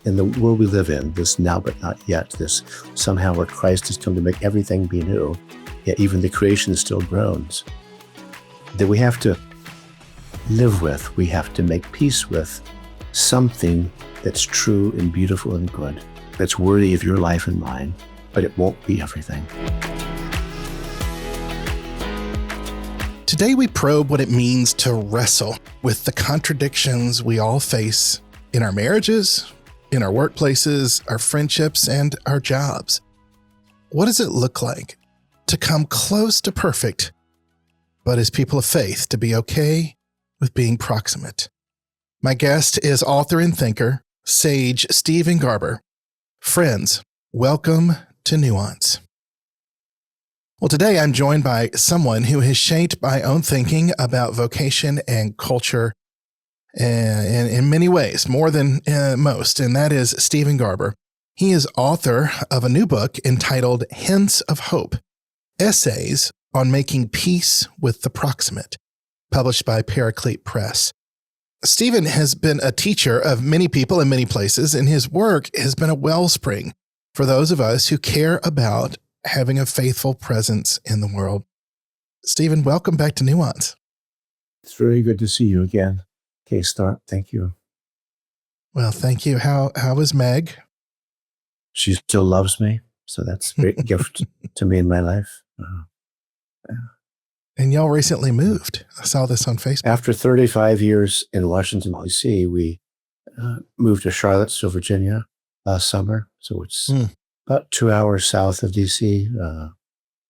in the world we live in, this now but not yet, this somehow where Christ has come to make everything be new, yet even the creation still groans, that we have to live with, we have to make peace with something that's true and beautiful and good, that's worthy of your life and mine, but it won't be everything. Today we probe what it means to wrestle with the contradictions we all face in our marriages, in our workplaces, our friendships, and our jobs. What does it look like to come close to perfect, but as people of faith, to be okay with being proximate? My guest is author and thinker, sage Steven Garber. Friends, welcome to Nuance. Well, today I'm joined by someone who has shaped my own thinking about vocation and culture in many ways, more than most, and that is Steven Garber. He is author of a new book entitled Hints of Hope, Essays on Making Peace with the Proximate, published by Paraclete Press. Steven has been a teacher of many people in many places, and his work has been a wellspring for those of us who care about having a faithful presence in the world. Steven, welcome back to Nuance. It's very good to see you again, Case Thorp. Thank you. Well, thank you. How is Meg? She still loves me, so that's a great gift to me in my life. Yeah. And y'all recently moved. I saw this on Facebook. After 35 years in Washington, D.C., we moved to Charlottesville, Virginia last summer. So it's about 2 hours south of D.C.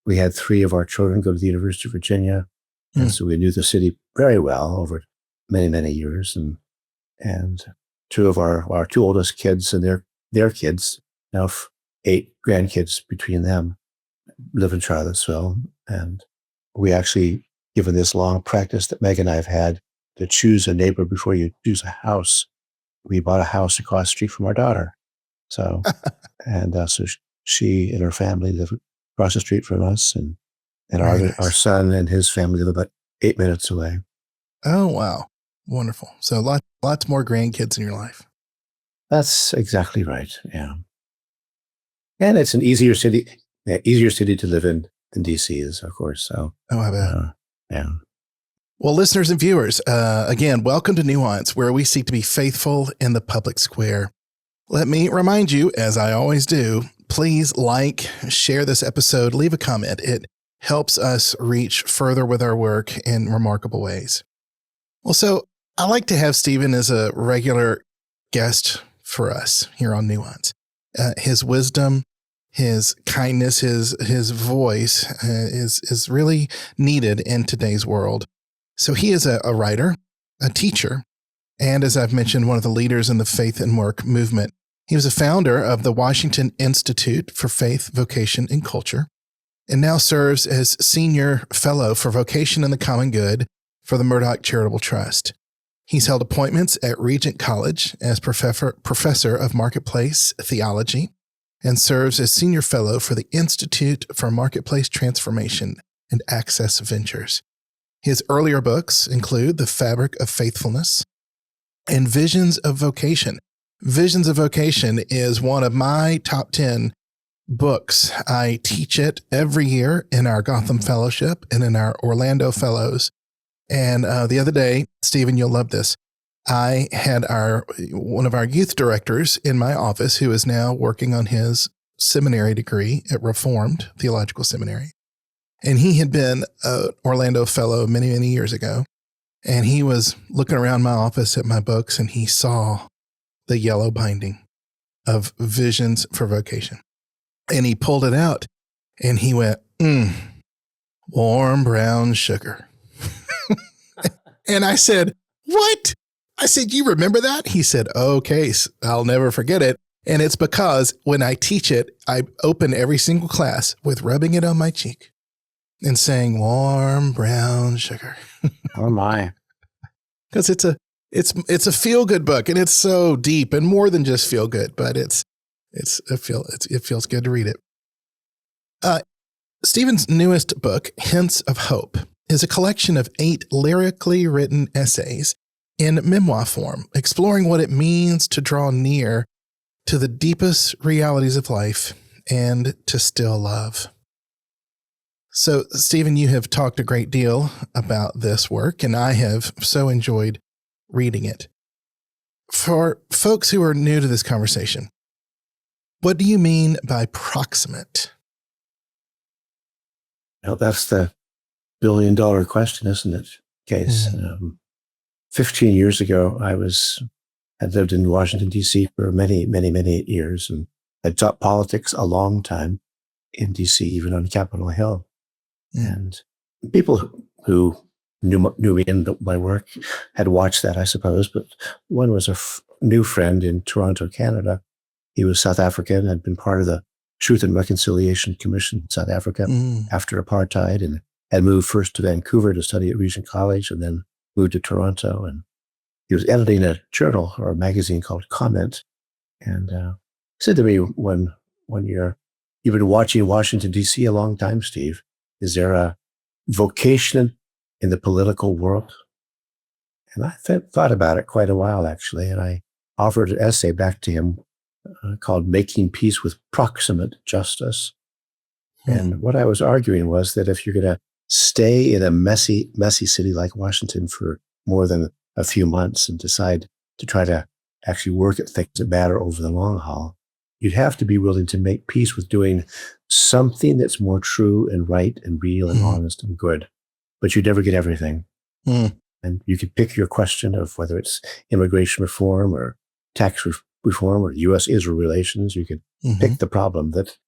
We had 3 of our children go to the University of Virginia. And so we knew the city very well over many, many years. And 2 of our 2 oldest kids and their kids, now 8 grandkids between them, live in Charlottesville. And we actually, given this long practice that Meg and I have had to choose a neighbor before you choose a house, we bought a house across the street from our daughter. So, so she and her family live across the street from us, and our son and his family live about 8 minutes away. Oh, wow. Wonderful. So lots more grandkids in your life. That's exactly right. Yeah. And it's an easier city to live in than DC is, of course. So, I bet. Yeah. Well, listeners and viewers, again, welcome to Nuance, where we seek to be faithful in the public square. Let me remind you, as I always do, please like, share this episode, leave a comment. It helps us reach further with our work in remarkable ways. Well, so I like to have Steven as a regular guest for us here on Nuance. His wisdom, his kindness, his voice is really needed in today's world. So he is a writer, a teacher, and as I've mentioned, one of the leaders in the faith and work movement. He was a founder of the Washington Institute for Faith, Vocation, and Culture, and now serves as senior fellow for Vocation and the Common Good for the Murdoch Charitable Trust. He's held appointments at Regent College as professor of marketplace theology, and serves as senior fellow for the Institute for Marketplace Transformation and Access Ventures. His earlier books include The Fabric of Faithfulness and Visions of Vocation. Visions of Vocation is one of my top 10 books. I teach it every year in our Gotham Fellowship and in our Orlando Fellows. And the other day, Steven, you'll love this. I had one of our youth directors in my office who is now working on his seminary degree at Reformed Theological Seminary. And he had been an Orlando Fellow many, many years ago. And he was looking around my office at my books, and he saw the yellow binding of Visions for Vocation. And he pulled it out, and he went, warm brown sugar. And I said, what? I said, you remember that? He said, oh, Case, I'll never forget it. And it's because when I teach it, I open every single class with rubbing it on my cheek and saying, warm brown sugar. Oh, my. Because it's a feel-good book, and it's so deep and more than just feel-good, but it feels good to read it. Steven's newest book, Hints of Hope, is a collection of 8 lyrically written essays in memoir form, exploring what it means to draw near to the deepest realities of life and to still love. So, Steven, you have talked a great deal about this work, and I have so enjoyed reading it. For folks who are new to this conversation, what do you mean by proximate? Well, that's the billion-dollar question, isn't it, Case? 15 years ago, I had lived in Washington, D.C. for many, many, many years, and had taught politics a long time in D.C., even on Capitol Hill. And people who knew me in my work had watched that, I suppose, but one was a new friend in Toronto, Canada. He was South African, had been part of the Truth and Reconciliation Commission in South Africa after apartheid, and had moved first to Vancouver to study at Regent College and then moved to Toronto. And he was editing a journal or a magazine called Comment. And he said to me one year, "You've been watching Washington, D.C. a long time, Steve. Is there a vocation in the political world?" And I thought about it quite a while, actually. And I offered an essay back to him called Making Peace with Proximate Justice. And what I was arguing was that if you're going to stay in a messy city like Washington for more than a few months and decide to try to actually work at things that matter over the long haul, you'd have to be willing to make peace with doing something that's more true and right and real and honest and good. But you'd never get everything. And you could pick your question of whether it's immigration reform or tax reform or U.S.-Israel relations. You could pick the problem that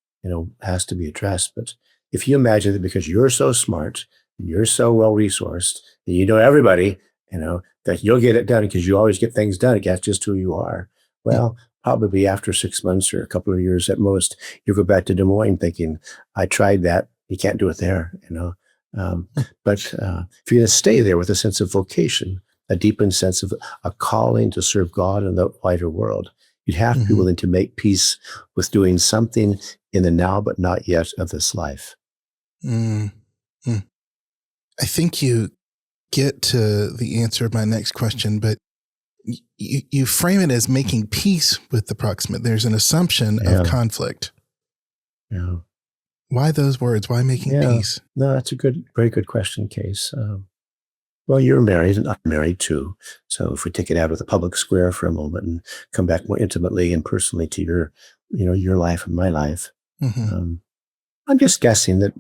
has to be addressed. But if you imagine that because you're so smart and you're so well-resourced and you know everybody, that you'll get it done because you always get things done, that's just who you are. Well, probably after 6 months or a couple of years at most, you go back to Des Moines thinking, I tried that. You can't do it there, But if you're going to stay there with a sense of vocation, a deepened sense of a calling to serve God in the wider world, you'd have to be willing to make peace with doing something in the now but not yet of this life. I think you get to the answer of my next question, but you frame it as making peace with the proximate. There's an assumption of conflict. Yeah. Why those words? Why making peace? No, that's very good question, Case. Well, you're married and I'm married too. So if we take it out of the public square for a moment and come back more intimately and personally to your life and my life, I'm just guessing that,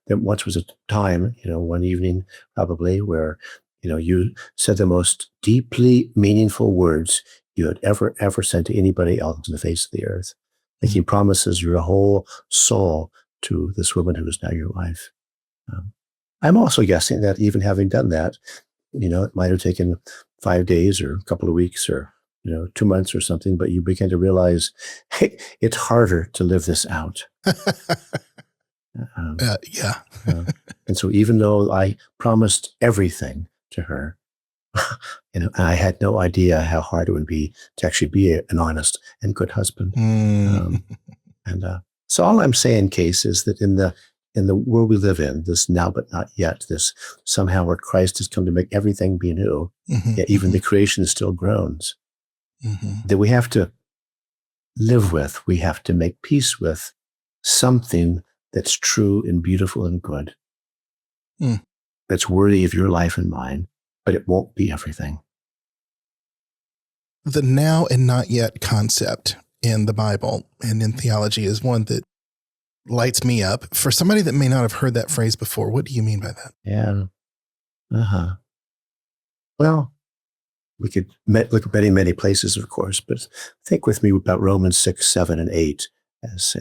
that once was a time, one evening probably where, you said the most deeply meaningful words you had ever said to anybody else on the face of the earth, making promises your whole soul to this woman who is now your wife. I'm also guessing that even having done that, it might have taken 5 days or a couple of weeks or, 2 months or something, but you begin to realize, hey, it's harder to live this out. And so even though I promised everything to her, I had no idea how hard it would be to actually be an honest and good husband. So all I'm saying, Case, is that in the world we live in, this now but not yet, this somehow where Christ has come to make everything be new, yet even the creation still groans, that we have to live with, we have to make peace with something that's true and beautiful and good, that's worthy of your life and mine, but it won't be everything. The now and not yet concept in the Bible and in theology is one that lights me up. For somebody that may not have heard that phrase before, what do you mean by that? Yeah. Well, we could look at many places, of course, but think with me about Romans 6, 7, and 8 as,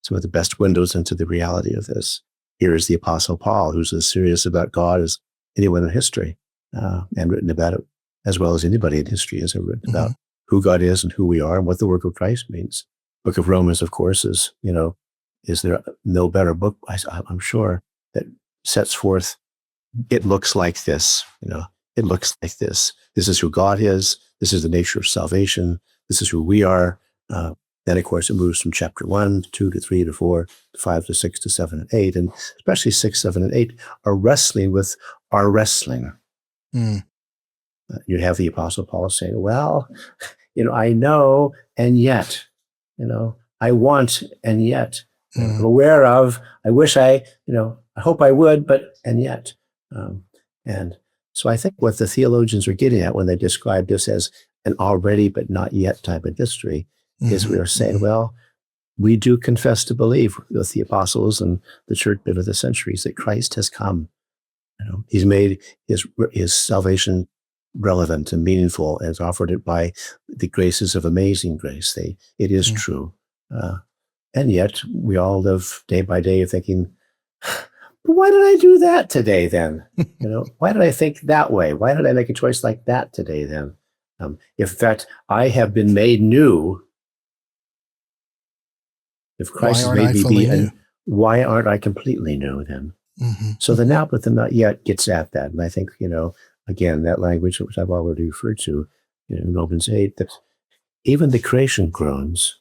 some of the best windows into the reality of this. Here is the Apostle Paul, who's as serious about God as anyone in history, and written about it as well as anybody in history has ever written about who God is and who we are and what the work of Christ means. Book of Romans, of course, is there no better book, I'm sure, that sets forth, it looks like this, it looks like this. This is who God is. This is the nature of salvation. This is who we are. Then, of course, it moves from chapter 1, 2 to 3 to 4 to 5 to 6 to 7 and 8. And especially 6, 7, and 8 are wrestling with our wrestling. You have the Apostle Paul saying, well, I know, and yet, I want, and yet, I'm aware of, I wish I hope I would, but, and yet. And so I think what the theologians are getting at when they describe this as an already but not yet type of history is we are saying, well, we do confess to believe with the apostles and the church over the centuries that Christ has come. He's made his salvation relevant and meaningful and has offered it by the graces of amazing grace. It is true. And yet we all live day by day thinking, but why did I do that today then? Why did I think that way? Why did I make a choice like that today then? If in fact I have been made new, if Christ has made me be, why aren't I completely new then? So the now but the not yet gets at that. And I think, again, that language which I've already referred to in Romans 8, that even the creation groans,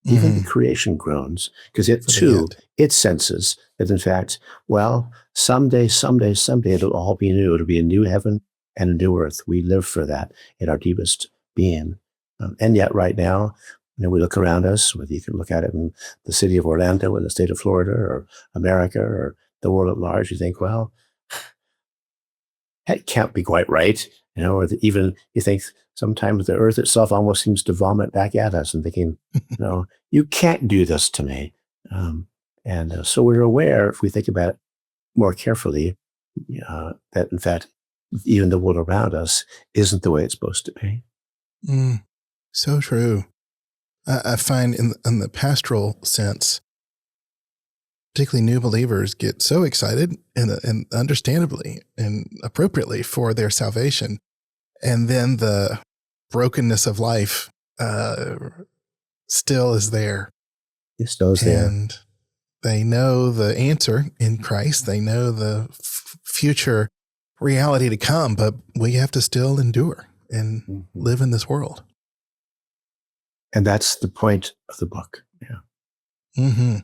because it too, it senses that in fact, well, someday, it'll all be new. It'll be a new heaven and a new earth. We live for that in our deepest being. And yet right now, we look around us, whether you can look at it in the city of Orlando, in the state of Florida, or America, or the world at large, you think, well, that can't be quite right. Or even you think sometimes the earth itself almost seems to vomit back at us and thinking, you can't do this to me. So we're aware, if we think about it more carefully, that in fact, even the world around us isn't the way it's supposed to be. So true. I find in the pastoral sense, particularly new believers get so excited and understandably and appropriately for their salvation. And then the brokenness of life still is there. It still is there. And they know the answer in Christ. They know the future reality to come, but we have to still endure and live in this world. And that's the point of the book. Yeah.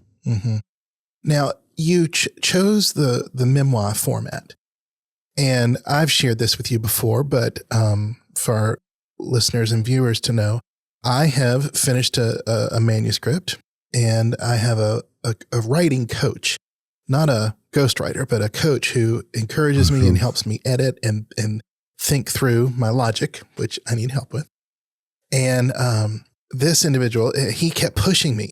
Now, you chose the memoir format, and I've shared this with you before, but for our listeners and viewers to know, I have finished a manuscript, and I have a writing coach, not a ghostwriter, but a coach who encourages me and helps me edit and think through my logic, which I need help with. And this individual, he kept pushing me.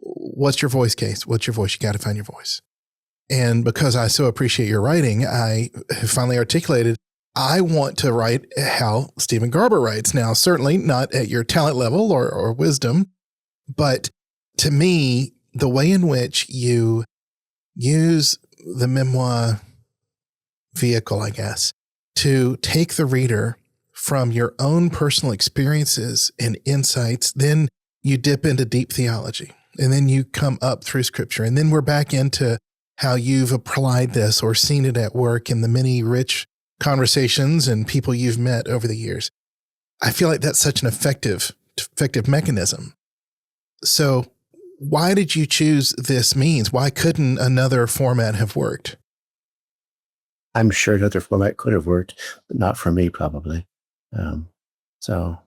What's your voice, Case? What's your voice? You got to find your voice. And because I so appreciate your writing, I have finally articulated, I want to write how Steven Garber writes. Now, certainly not at your talent level or wisdom, but to me, the way in which you use the memoir vehicle, I guess, to take the reader from your own personal experiences and insights, then you dip into deep theology, and then you come up through scripture, and then we're back into how you've applied this or seen it at work in the many rich conversations and people you've met over the years. I feel like that's such an effective mechanism. So why did you choose this means? Why couldn't another format have worked? I'm sure another format could have worked, but not for me, probably. So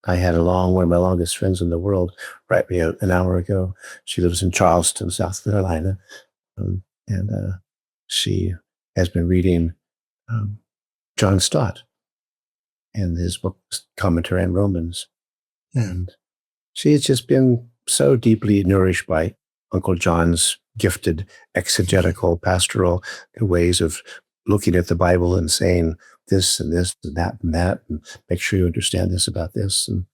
I had one of my longest friends in the world write me out an hour ago. She lives in Charleston, South Carolina. And she has been reading John Stott and his book, Commentary on Romans. And she has just been so deeply nourished by Uncle John's gifted exegetical, pastoral ways of looking at the Bible and saying this and this and that and that, and make sure you understand this about this. And,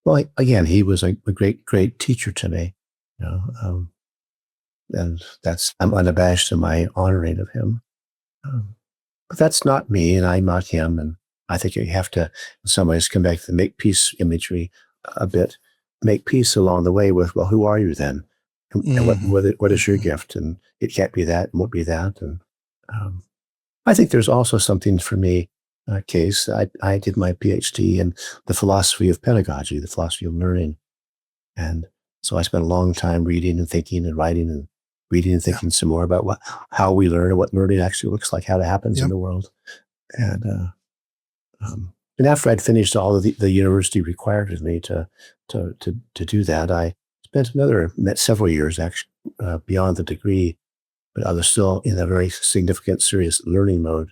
well, again, he was a great, great teacher to me, and I'm unabashed in my honoring of him. But that's not me, and I'm not him. And I think you have to, in some ways, come back to the make peace imagery a bit, make peace along the way with, well, who are you then? And what is your gift? And it can't be that, and won't be that. And I think there's also something for me, Case. I did my PhD in the philosophy of pedagogy, the philosophy of learning. And so I spent a long time reading and thinking and writing and reading and thinking some more about how we learn and what learning actually looks like, how it happens in the world. And And after I'd finished all of the university required of me to do that, I spent several years actually beyond the degree, but I was still in a very significant, serious learning mode,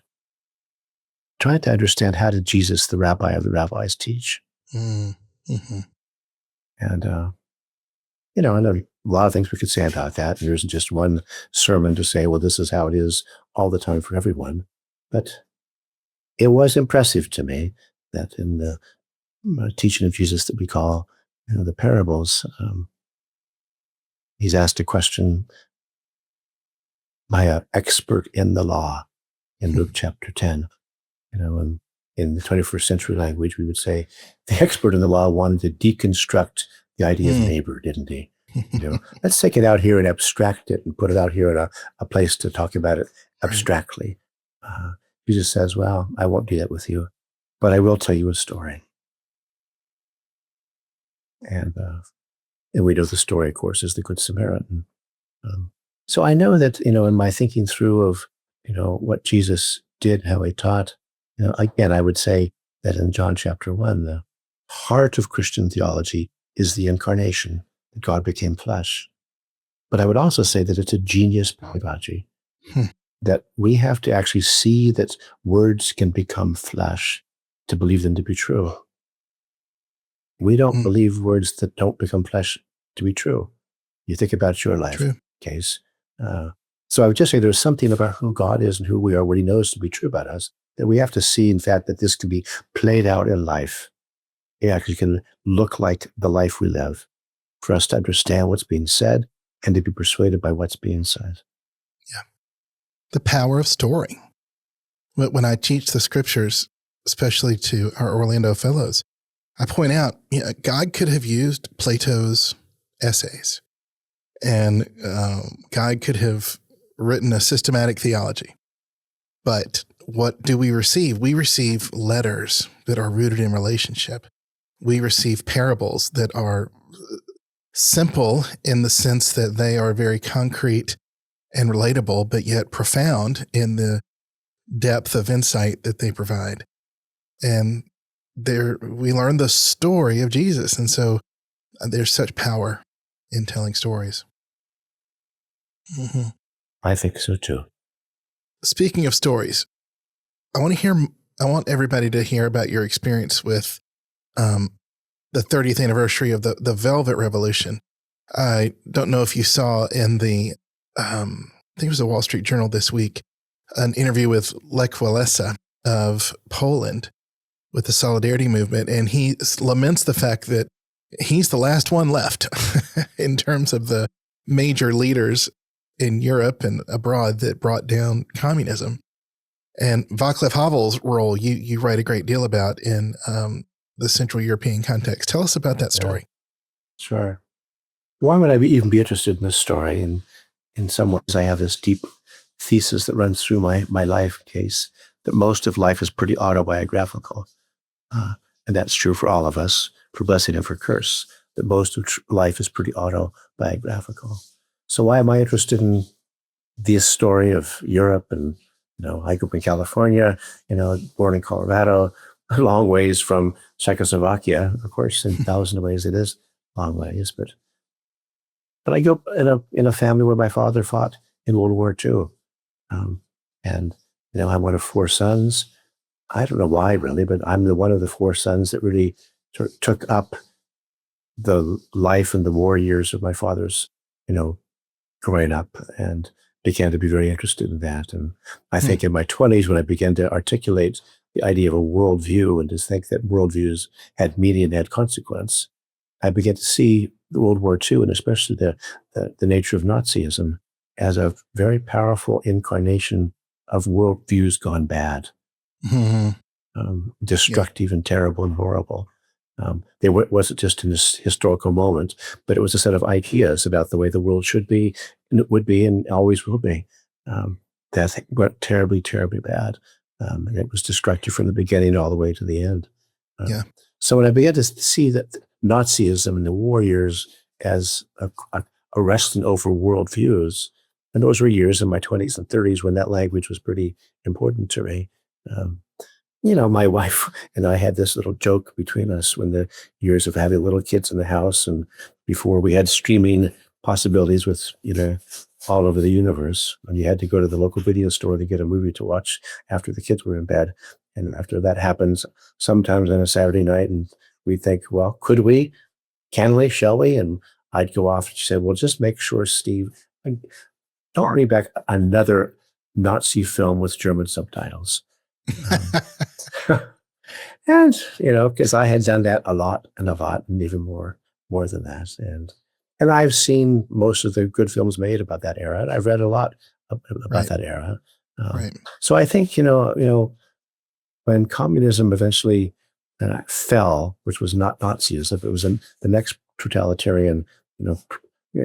trying to understand how did Jesus, the rabbi of the rabbis, teach. Mm-hmm. And, I know a lot of things we could say about that. There isn't just one sermon to say, well, this is how it is all the time for everyone. But it was impressive to me that in the teaching of Jesus that we call, the parables, he's asked a question by an expert in the law in Luke chapter 10. And in the 21st century language, we would say the expert in the law wanted to deconstruct the idea of neighbor, didn't he? Let's take it out here and abstract it and put it out here in a place to talk about it abstractly. Jesus says, well, I won't do that with you, but I will tell you a story. And we know the story, of course, is the Good Samaritan. So I know that, in my thinking through of, what Jesus did, how he taught, again, I would say that in John chapter 1, the heart of Christian theology is the incarnation, that God became flesh. But I would also say that it's a genius pedagogy, that we have to actually see that words can become flesh to believe them to be true. We don't believe words that don't become flesh to be true. You think about your life, Case. So I would just say there's something about who God is and who we are, what he knows to be true about us, that we have to see, in fact, that this can be played out in life. It actually can look like the life we live for us to understand what's being said and to be persuaded by what's being said. Yeah. The power of story. When I teach the scriptures, especially to our Orlando fellows, I point out, God could have used Plato's essays, and God could have written a systematic theology. But what do we receive? We receive letters that are rooted in relationship. We receive parables that are simple in the sense that they are very concrete and relatable, but yet profound in the depth of insight that they provide. And there we learn the story of Jesus. And so there's such power in telling stories. Mm-hmm. I think so too. Speaking of stories, I want everybody to hear about your experience with the 30th anniversary of the Velvet Revolution. I don't know if you saw in the, I think it was the Wall Street Journal this week, an interview with Lech Walesa of Poland with the Solidarity movement. And he laments the fact that he's the last one left in terms of the major leaders in Europe and abroad that brought down communism. And Václav Havel's role, you write a great deal about in the Central European context. Tell us about that story. Yeah, sure. Why would I even be interested in this story? And in some ways, I have this deep thesis that runs through my life, Case, that most of life is pretty autobiographical. And that's true for all of us, for blessing and for curse, that most of life is pretty autobiographical. So why am I interested in this story of Europe? And, I grew up in California, born in Colorado, a long ways from Czechoslovakia, of course, in thousands of ways it is long ways. But I grew up in a family where my father fought in World War II. And, I'm one of four sons. I don't know why really, but I'm one of the four sons that really took up the life and the war years of my father's, growing up, and began to be very interested in that. And I think in my 20s, when I began to articulate the idea of a worldview and to think that worldviews had meaning and had consequence, I began to see World War II, and especially the nature of Nazism, as a very powerful incarnation of worldviews gone bad, destructive and terrible and horrible. It wasn't just in this historical moment, but it was a set of ideas about the way the world should be, and it would be, and always will be. That went terribly, terribly bad. And it was destructive from the beginning all the way to the end. So when I began to see that Nazism and the war years as a wrestling over worldviews, and those were years in my 20s and 30s when that language was pretty important to me. my wife and I had this little joke between us when the years of having little kids in the house and before we had streaming possibilities with, all over the universe. And you had to go to the local video store to get a movie to watch after the kids were in bed. And after that happens, sometimes on a Saturday night, and we think, well, could we? Can we? Shall we? And I'd go off and she said, well, just make sure, Steve, don't bring back another Nazi film with German subtitles. And, because I had done that a lot and even more than that. And I've seen most of the good films made about that era. And I've read a lot about that era. Right. So I think, when communism eventually fell, which was not Nazism, it was the next totalitarian,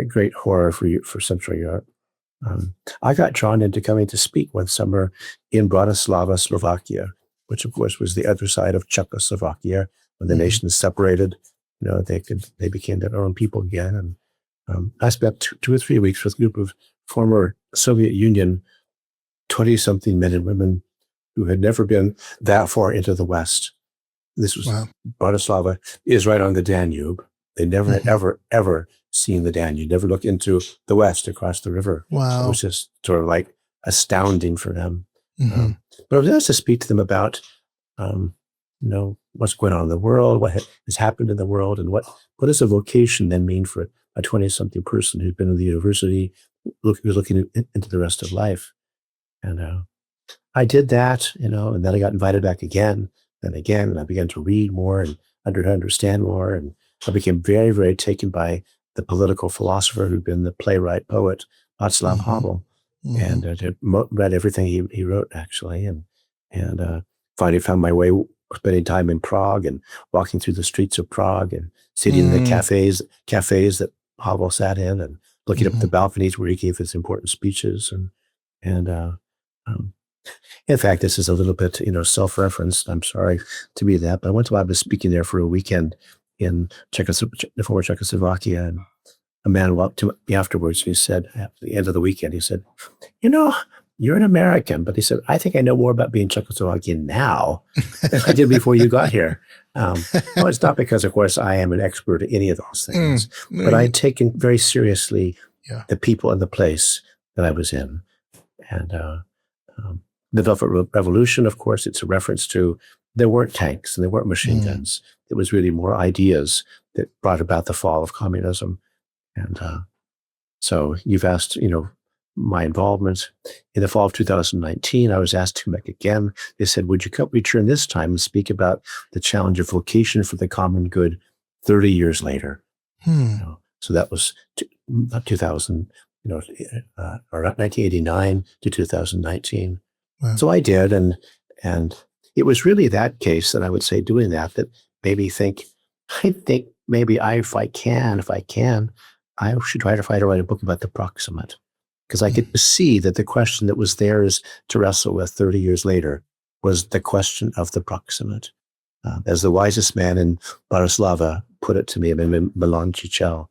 great horror for Central Europe. I got drawn into coming to speak one summer in Bratislava, Slovakia, which of course was the other side of Czechoslovakia. When the nations separated, they became their own people again. And I spent 2 or 3 weeks with a group of former Soviet Union 20-something men and women who had never been that far into the West. This was Bratislava is right on the Danube. They never had ever seen the Danube, never looked into the West across the river. Wow. So it was just sort of like astounding for them. But I was asked to speak to them about, what's going on in the world, what has happened in the world, and what does a vocation then mean for a 20-something person who's been in the university, who's looking into the rest of life. And I did that, and then I got invited back again, and I began to read more and understand more. And I became very, very taken by the political philosopher who'd been the playwright, poet, Václav Havel, and read everything he wrote, actually. And finally found my way spending time in Prague and walking through the streets of Prague and sitting in the cafes that Havel sat in and looking up at the balconies where he gave his important speeches. And in fact, this is a little bit, self-referenced. I'm sorry to be that, but I was speaking there for a weekend in the former Czechoslovakia, and a man walked to me afterwards. And he said, at the end of the weekend, he said, you're an American, but he said, I think I know more about being Czechoslovakian now than I did before you got here. Well, it's not because, of course, I am an expert at any of those things, but I had taken very seriously the people and the place that I was in. And the Velvet Revolution, of course, it's a reference to there weren't tanks and there weren't machine guns. It was really more ideas that brought about the fall of communism. And so you've asked, my involvement. In the fall of 2019, I was asked to come back again. They said, would you return this time and speak about the challenge of vocation for the common good 30 years later? So that was 2000, or 1989 to 2019. Wow. So I did. And it was really that case that I would say doing that made me think, if I can, I should try to write a book about the proximate. Because I could see that the question that was theirs to wrestle with 30 years later was the question of the proximate. As the wisest man in Bratislava put it to me, Milan Cicel,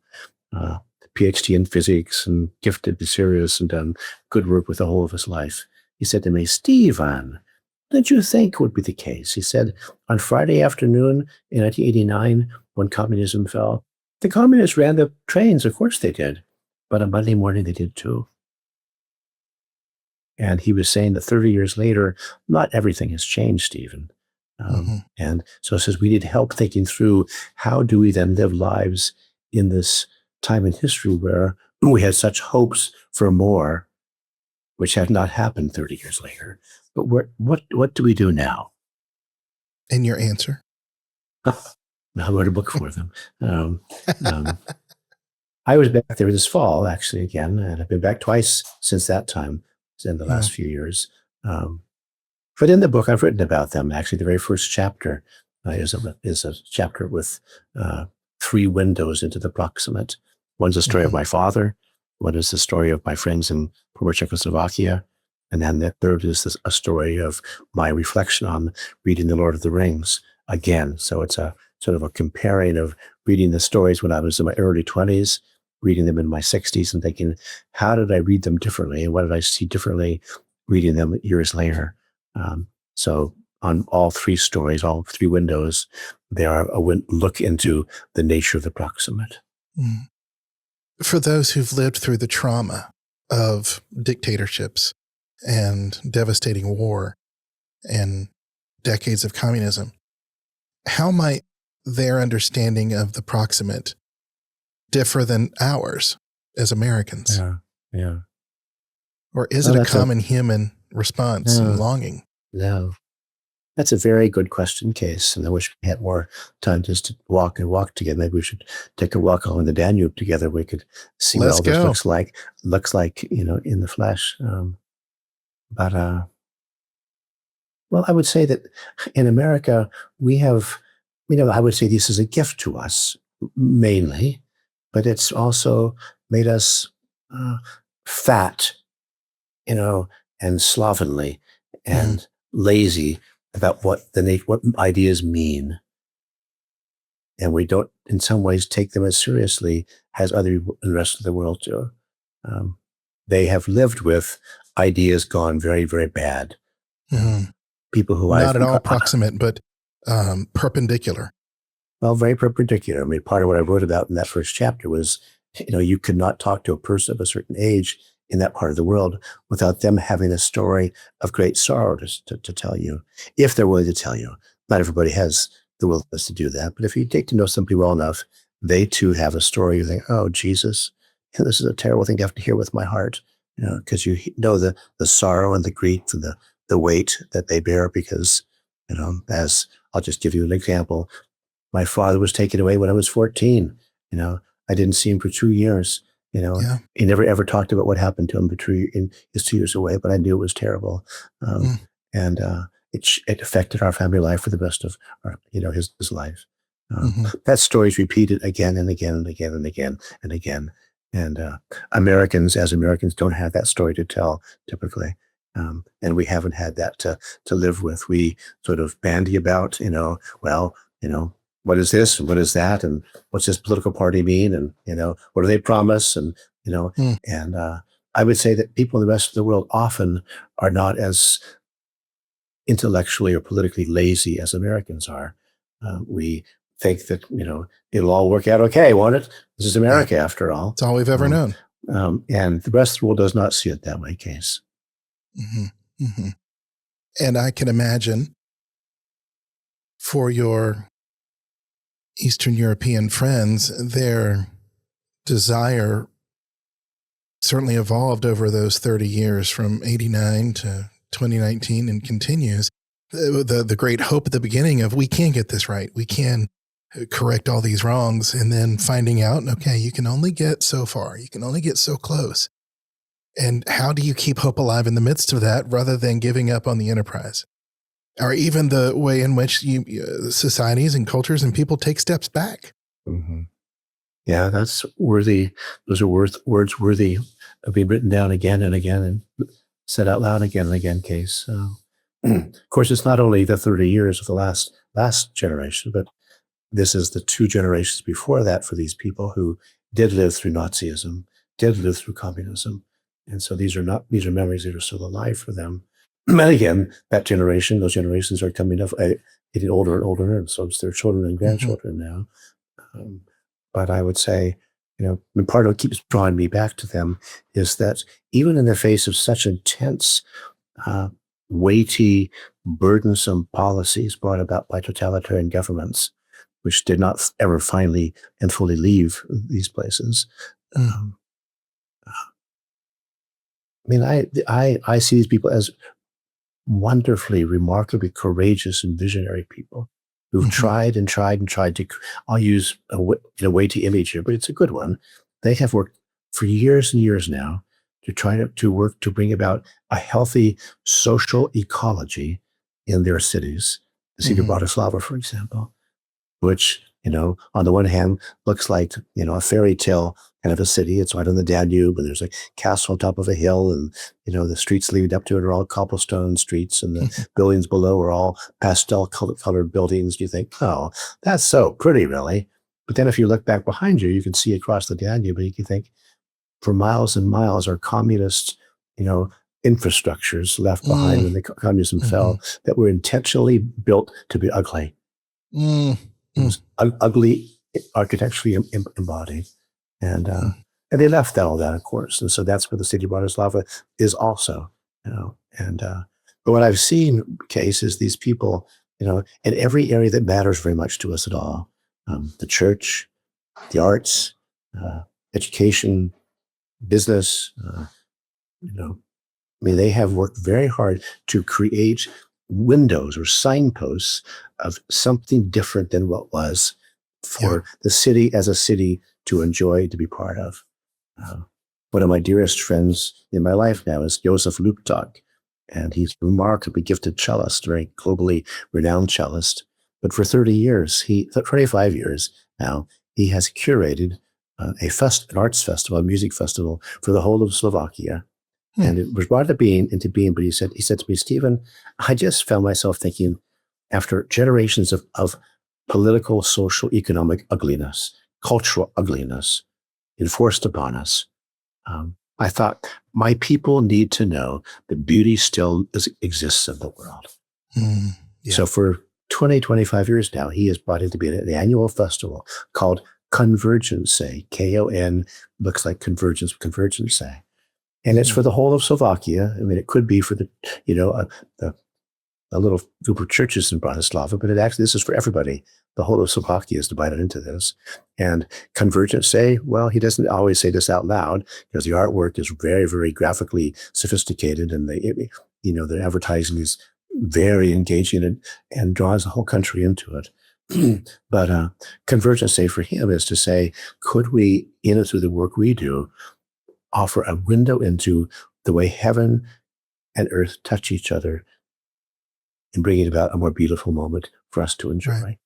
PhD in physics and gifted, be serious, and done good work with the whole of his life. He said to me, Steven, what did you think would be the case? He said, on Friday afternoon in 1989, when communism fell, the communists ran the trains. Of course they did. But on Monday morning, they did too. And he was saying that 30 years later, not everything has changed, Stephen. And so it says we need help thinking through how do we then live lives in this time in history where we had such hopes for more, which have not happened 30 years later. But what do we do now? And your answer? I wrote a book for them. I was back there this fall, actually, again, and I've been back twice since that time, in the last few years. But in the book, I've written about them. Actually, the very first chapter is a chapter with 3 windows into the proximate. One's a story of my father. One is the story of my friends in former Czechoslovakia. And then the third is a story of my reflection on reading The Lord of the Rings again. So it's a sort of a comparing of reading the stories when I was in my early 20s, reading them in my 60s, and thinking, how did I read them differently? And what did I see differently reading them years later? So on all 3 stories, all 3 windows, there are look into the nature of the proximate. Mm. For those who've lived through the trauma of dictatorships and devastating war and decades of communism, how might their understanding of the proximate differ than ours as Americans? Yeah. Or is it a common human response and longing? No. That's a very good question, Case, and I wish we had more time just to walk together. Maybe we should take a walk along the Danube together. We could see what all this looks like, in the flesh. Well, I would say that in America, we have, I would say this is a gift to us, mainly, but it's also made us fat, and slovenly and lazy about what ideas mean. And we don't, in some ways, take them as seriously as the rest of the world do. They have lived with ideas gone very, very bad. People who not at all proximate, but perpendicular. Well, very perpendicular. I mean, part of what I wrote about in that first chapter was, you could not talk to a person of a certain age in that part of the world without them having a story of great sorrow to tell you, if they're willing to tell you. Not everybody has the willingness to do that, but if you take to know somebody well enough, they too have a story. You think, oh, Jesus, this is a terrible thing to have to hear with my heart, because you know the sorrow and the grief and the weight that they bear because, as I'll just give you an example. My father was taken away when I was 14. I didn't see him for 2 years. He never ever talked about what happened to him between his 2 years away, but I knew it was terrible. And it affected our family life for the rest of his life. That story's repeated again and again and again and again and again. And Americans don't have that story to tell typically. And we haven't had that to live with. We sort of bandy about, what is this and what is that and what's this political party mean and what do they promise and and I would say that people in the rest of the world often are not as intellectually or politically lazy as Americans are. We think that it'll all work out okay, won't it? This is America after all. It's all we've ever known. And the rest of the world does not see it that way, Case. And I can imagine for your Eastern European friends, their desire certainly evolved over those 30 years from 89 to 2019 and continues. The great hope at the beginning of we can get this right. We can correct all these wrongs, and then finding out, okay, you can only get so far. You can only get so close. And how do you keep hope alive in the midst of that rather than giving up on the enterprise? Or even the way in which societies and cultures and people take steps back. Yeah, that's worthy. Those are words worthy of being written down again and again and said out loud again and again, Case. Of course, it's not only the 30 years of the last generation, but this is the 2 generations before that for these people who did live through Nazism, did live through communism. And so these are memories that are still alive for them. And again, those generations are coming up, getting older and older, and so it's their children and grandchildren now. But I would say, part of what keeps drawing me back to them is that even in the face of such intense, weighty, burdensome policies brought about by totalitarian governments, which did not ever finally and fully leave these places. I see these people as wonderfully, remarkably courageous and visionary people who've tried and tried and tried to, I'll use a weighty image here, but it's a good one. They have worked for years and years now to try to work to bring about a healthy social ecology in their cities. The city of Bratislava, for example, which, on the one hand looks like, a fairy tale kind of a city. It's right on the Danube, and there's a castle on top of a hill, and, the streets leading up to it are all cobblestone streets, and the buildings below are all pastel colored buildings. You think, oh, that's so pretty, really. But then if you look back behind you, you can see across the Danube, and you can think, for miles and miles are communist, infrastructures left behind when the communism fell that were intentionally built to be ugly. It was ugly, architecturally embodied. And they left all that, of course. And so that's where the city of Bratislava is also, but what I've seen, Case, is these people, in every area that matters very much to us at all, the church, the arts, education, business, they have worked very hard to create windows or signposts of something different than what was for the city as a city to enjoy, to be part of. One of my dearest friends in my life now is Josef Luptak, and he's a remarkably gifted cellist, very globally renowned cellist. But for 25 years now, he has curated an arts festival, a music festival for the whole of Slovakia. And it was brought into being, but he said to me, Stephen, I just found myself thinking, after generations of political, social, economic ugliness, cultural ugliness enforced upon us, I thought, my people need to know that beauty still exists in the world. So for 25 years now, he has brought into being an annual festival called Convergency, K-O-N, looks like convergence, Convergency. And it's for the whole of Slovakia. It could be for a little group of churches in Bratislava, but this is for everybody. The whole of Slovakia is divided into this. And Convergency, well, he doesn't always say this out loud because the artwork is very, very graphically sophisticated, and the advertising is very engaging and draws the whole country into it. But Convergency for him is to say, could we, through the work we do, offer a window into the way heaven and earth touch each other and bringing about a more beautiful moment for us to enjoy.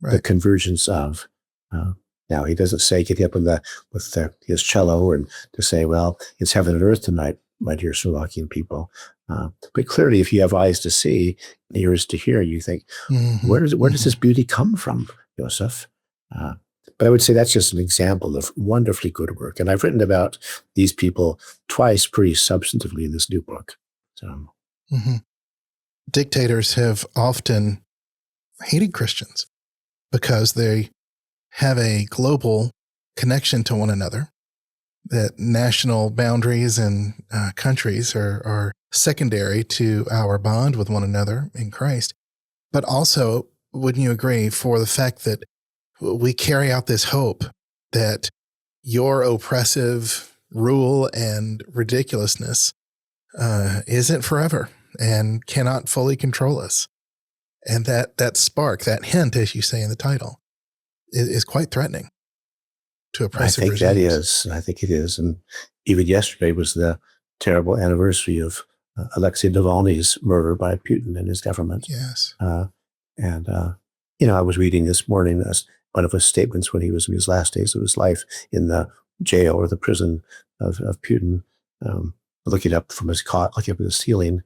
Right. The convergence of, now he doesn't say getting up with his cello and to say, well, it's heaven and earth tonight, my dear Slovakian people. But clearly, if you have eyes to see, ears to hear, you think, where does this beauty come from, Joseph? But I would say that's just an example of wonderfully good work. And I've written about these people twice pretty substantively in this new book. So. Dictators have often hated Christians because they have a global connection to one another, that national boundaries and countries are secondary to our bond with one another in Christ. But also, wouldn't you agree, for the fact that we carry out this hope that your oppressive rule and ridiculousness isn't forever and cannot fully control us. And that spark, that hint, as you say in the title, is quite threatening to oppressive regimes. I think it is. And even yesterday was the terrible anniversary of Alexei Navalny's murder by Putin and his government. Yes. I was reading this morning one of his statements when he was in his last days of his life in the jail or the prison of Putin, looking up from his cot, looking up at the ceiling.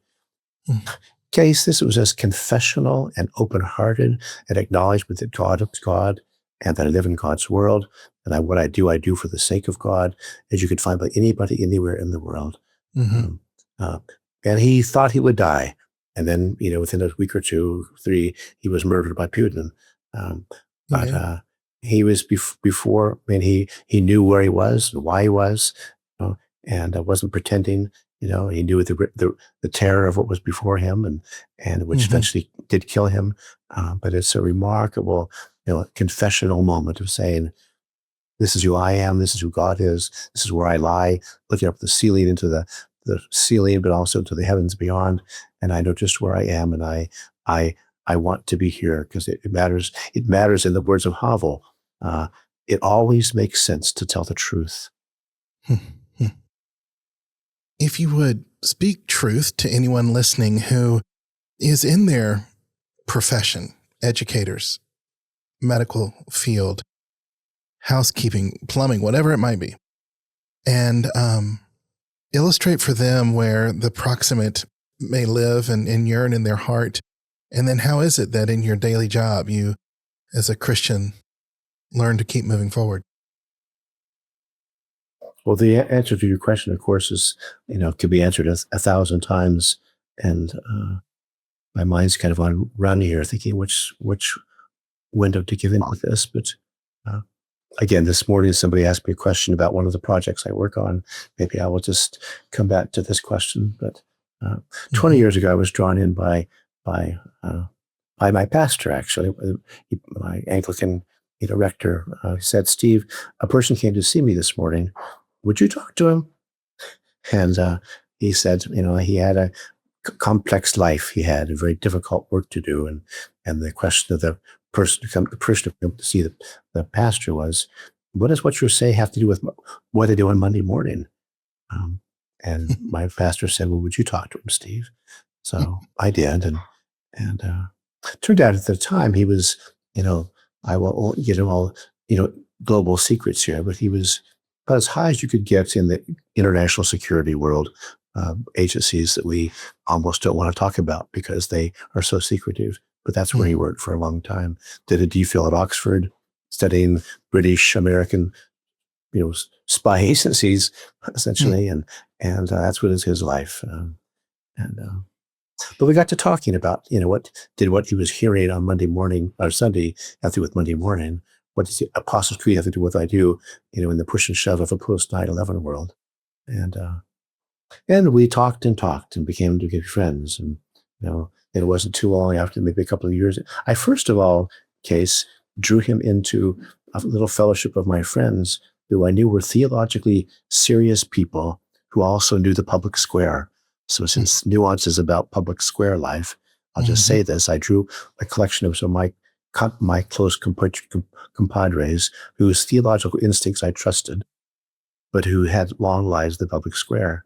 Case, this was as confessional and open-hearted and acknowledgement that God is God and that I live in God's world, and what I do for the sake of God, as you could find by anybody anywhere in the world. And he thought he would die. And then, within a week or 2, 3, he was murdered by Putin. He was before, he knew where he was and why he was, and wasn't pretending. He knew the terror of what was before him, and which eventually did kill him. But it's a remarkable, confessional moment of saying, this is who I am, this is who God is, this is where I lie, looking up the ceiling into the ceiling, but also to the heavens beyond. And I know just where I am, and I want to be here because it matters. It matters, in the words of Havel. It always makes sense to tell the truth. If you would speak truth to anyone listening who is in their profession, educators, medical field, housekeeping, plumbing, whatever it might be, and illustrate for them where the proximate may live and yearn in their heart. And then how is it that in your daily job, you, as a Christian, learn to keep moving forward? Well, the answer to your question, of course, is, could be answered 1,000 times. And my mind's kind of on run here, thinking which window to give in with this. But uh, again, this morning, somebody asked me a question about one of the projects I work on. Maybe I will just come back to this question. But 20 years ago, I was drawn in by my pastor, actually, my Anglican rector. He said, "Steve, a person came to see me this morning. Would you talk to him?" And he said, he had a complex life. He had a very difficult work to do, and the question of the person to come to see the pastor was, "What does what you say have to do with what I do on Monday morning?" And my pastor said, "Well, would you talk to him, Steve?" So I did, and turned out at the time he was, I won't get him all, global secrets here, but he was about as high as you could get in the international security world, agencies that we almost don't want to talk about because they are so secretive. But that's where he worked for a long time. Did a DPhil at Oxford, studying British, American, spy agencies, essentially, and that's what is his life. But we got to talking about, what he was hearing on Monday morning or Sunday have to do with Monday morning. What does the Apostles' Creed have to do with what I do, in the push and shove of a post 9/11 world? And we talked and became to good friends. And, it wasn't too long after, maybe a couple of years. I first of all, Case, drew him into a little fellowship of my friends who I knew were theologically serious people who also knew the public square. So since Nuance is about public square life, I'll just say this. I drew a collection of some of my close compadres whose theological instincts I trusted, but who had long lives in the public square.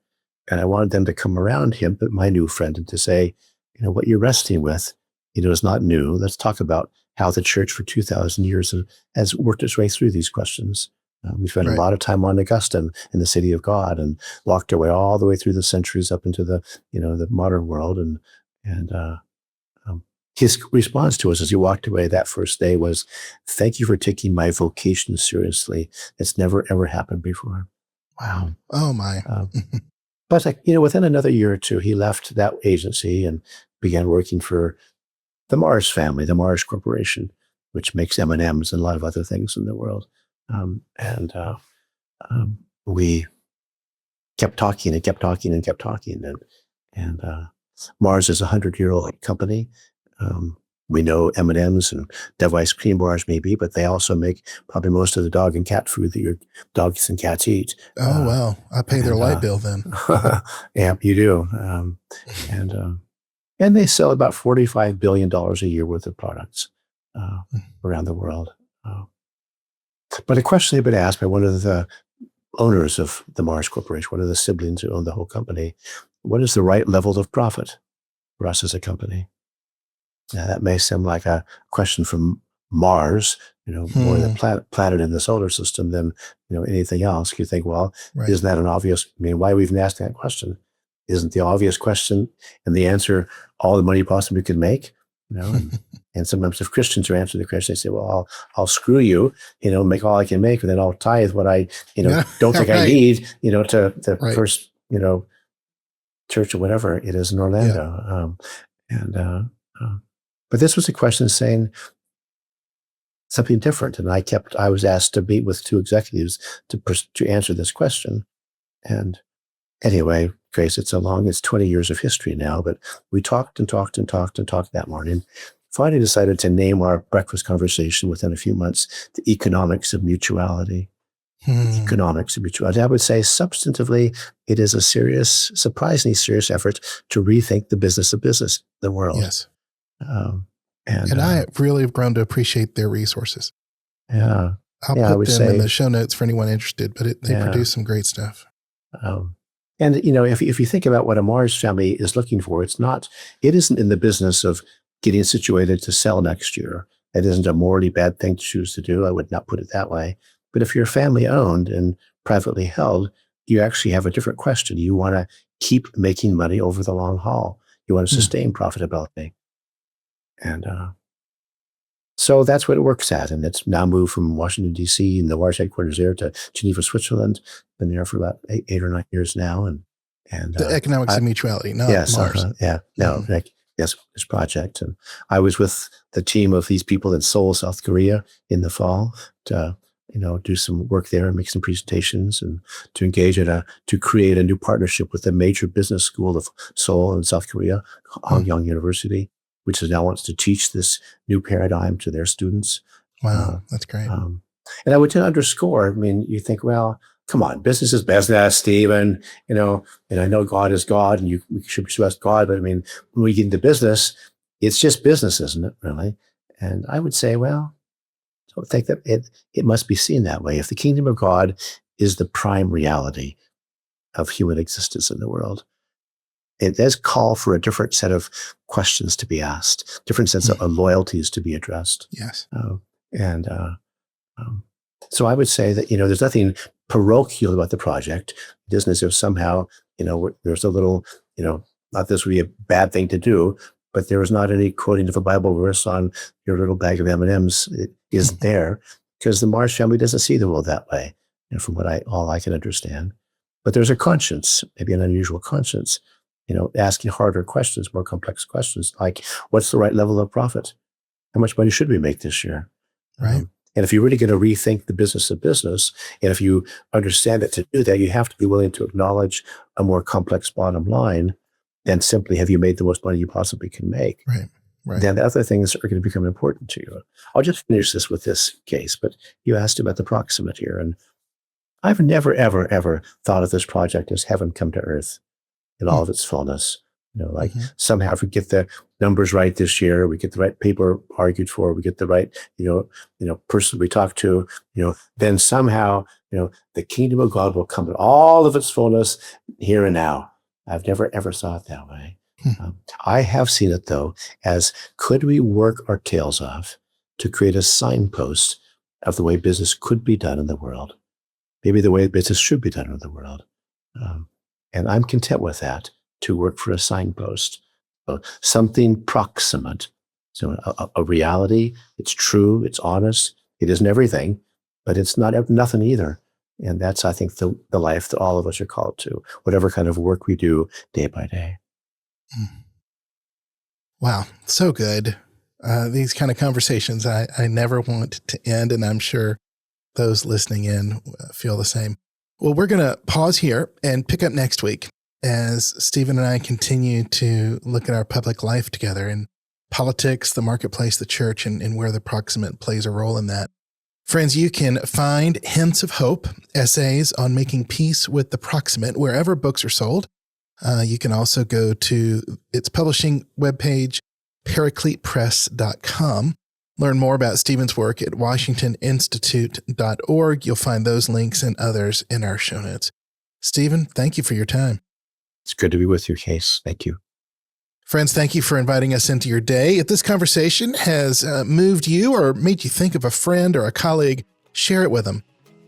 And I wanted them to come around him, but my new friend, and to say, what you're wrestling with, is not new. Let's talk about how the church for 2,000 years has worked its way through these questions. We spent a lot of time on Augustine in the City of God and walked our way all the way through the centuries up into the, the modern world. And his response to us as he walked away that first day was, "Thank you for taking my vocation seriously. It's never, ever happened before." Wow. Oh, my. But within another year or two, he left that agency and began working for the Mars family, the Mars Corporation, which makes M&Ms and a lot of other things in the world. We kept talking and kept talking and kept talking. And Mars is a 100-year-old company. We know M&Ms and Dev ice cream bars maybe, but they also make probably most of the dog and cat food that your dogs and cats eat. Oh, well, I pay their light bill then. Yeah, you do. And they sell about $45 billion a year worth of products around the world. But a question had been asked by one of the owners of the Mars Corporation, one of the siblings who owned the whole company, what is the right level of profit for us as a company? Now, that may seem like a question from Mars, more than planet in the solar system than, anything else. You think, well, isn't that an obvious, why we even asked that question? Isn't the obvious question and the answer all the money you possibly could make? And sometimes if Christians are answering the question, they say, well, I'll screw you, make all I can make, and then I'll tithe what I, don't think I need, to the first, church or whatever it is in Orlando. But this was a question saying something different. And I was asked to meet with two executives to answer this question. And anyway, Grace, it's 20 years of history now, but we talked and talked and talked and talked that morning. Finally decided to name our breakfast conversation within a few months, the Economics of Mutuality. Economics of Mutuality. I would say substantively, it is a surprisingly serious effort to rethink the business of business, the world. Yes. And I really have grown to appreciate their resources. Yeah. I'll put them in the show notes for anyone interested, but they produce some great stuff. And, if you think about what a Mars family is looking for, it isn't in the business of getting situated to sell next year. It isn't a morally bad thing to choose to do. I would not put it that way. But if you're family owned and privately held, you actually have a different question. You want to keep making money over the long haul. You want to sustain profitability. And So that's what it works at. And it's now moved from Washington, D.C., and the large headquarters there, to Geneva, Switzerland. Been there for about 8 or 9 years now. And The Economics of Mutuality, not yes, Mars. Yes, this project. And I was with the team of these people in Seoul, South Korea in the fall to, do some work there and make some presentations and to engage to create a new partnership with the major business school of Seoul in South Korea, Hangyang University, which now wants to teach this new paradigm to their students. Wow, that's great. And I would underscore, you think, well, come on, business is business, Stephen, and I know God is God and we should trust God, but when we get into business, it's just business, isn't it, really? And I would say, well, I don't think that it must be seen that way. If the kingdom of God is the prime reality of human existence in the world, it does call for a different set of questions to be asked, different sets of loyalties to be addressed. Yes. So I would say that, there's nothing parochial about the project. It isn't as if somehow, there's a little, not this would be a bad thing to do, but there is not any quoting of a Bible verse on your little bag of M&Ms. It isn't there because the Mars family doesn't see the world that way, from all I can understand. But there's a conscience, maybe an unusual conscience, asking harder questions, more complex questions, like what's the right level of profit? How much money should we make this year? Right. And if you're really going to rethink the business of business, and if you understand that to do that, you have to be willing to acknowledge a more complex bottom line than simply have you made the most money you possibly can make. Right. Then the other things are going to become important to you. I'll just finish this with this case, but you asked about the Proximate here. And I've never, ever, ever thought of this project as heaven come to earth in all of its fullness. Somehow if we get the numbers right this year, we get the right paper argued for, we get the right, person we talk to, then somehow, the kingdom of God will come in all of its fullness here and now. I've never, ever saw it that way. I have seen it, though, as could we work our tails off to create a signpost of the way business could be done in the world, maybe the way business should be done in the world. And I'm content with that, to work for a signpost, something proximate. So a reality, it's true, it's honest, it isn't everything, but it's not nothing either. And that's, I think, the life that all of us are called to, whatever kind of work we do day by day. Wow, so good. These kind of conversations, I never want to end, and I'm sure those listening in feel the same. Well, we're going to pause here and pick up next week as Stephen and I continue to look at our public life together in politics, the marketplace, the church, and where the Proximate plays a role in that. Friends, you can find Hints of Hope, essays on making peace with the Proximate, wherever books are sold. You can also go to its publishing webpage, paracletepress.com. Learn more about Stephen's work at washingtoninstitute.org. You'll find those links and others in our show notes. Stephen, thank you for your time. It's good to be with you, Case. Thank you. Friends, thank you for inviting us into your day. If this conversation has moved you or made you think of a friend or a colleague, share it with them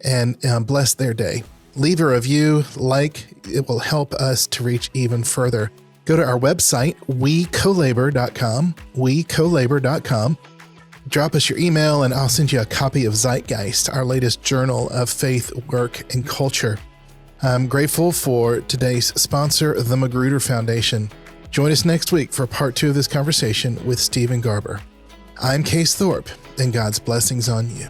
and bless their day. Leave a review, it will help us to reach even further. Go to our website, wecolabor.com. Drop us your email and I'll send you a copy of Zeitgeist, our latest journal of faith, work, and culture. I'm grateful for today's sponsor, the Magruder Foundation. Join us next week for part 2 of this conversation with Steven Garber. I'm Case Thorp, and God's blessings on you.